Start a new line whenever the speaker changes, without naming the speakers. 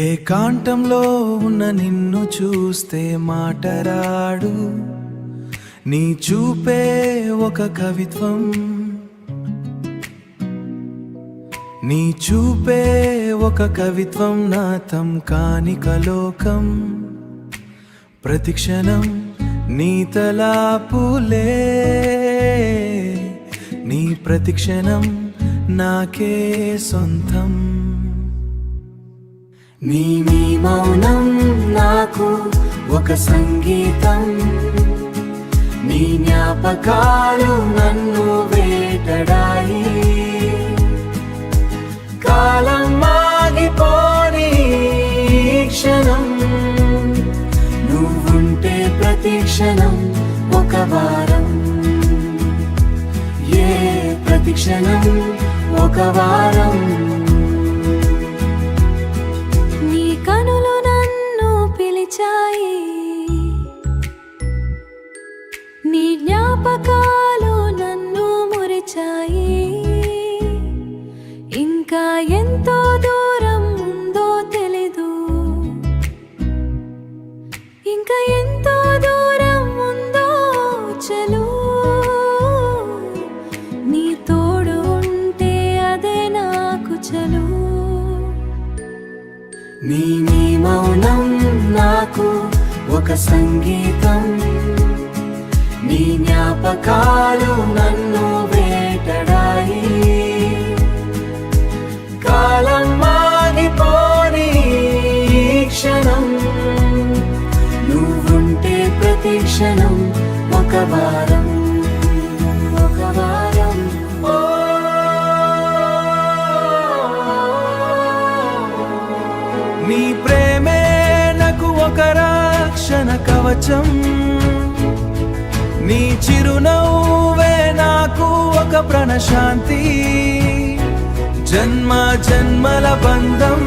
ఏకాంతంలో ఉన్న నిన్ను చూస్తే మాటరాడు, నీ చూపే ఒక కవిత్వం, నీ చూపే ఒక కవిత్వం, నాతం కానిక లోకం. ప్రతిక్షణం నీ తలాపులే, నీ ప్రతిక్షణం నాకే సొంతం. నీ మౌనం నాకు ఒక సంగీతం, నీ జ్ఞాపకాలు నన్ను వేటాడాయి. కాలం ఆగిపోని క్షణం, నువ్వుంటే ప్రతి క్షణం ఒక వారం. ఏ ప్రతి క్షణం ఒక వారం.
నీ జ్ఞాపకాలు నన్ను మురిచాయి. ఇంకా ఎంతో దూరం ఉందో తెలీదు, ఇంకా ఎంతో దూరం ఉందో చలు. నీ తోడు ఉంటే అదే నాకు చలు.
నీ మౌనం నాకు ఒక సంగీతం, నీ జ్ఞాపకాలు నన్ను వేటాడాయి. కాలం ఆగిపోని క్షణం, నువ్వుంటే ప్రతి క్షణం ఒక వారం, ఒక వారం. నీ ప్రేమే నాకు ఒక రక్షణ కవచం, నీ చిరునవ్వే నాకు ఒక ప్రాణశాంతి. జన్మ జన్మల బంధం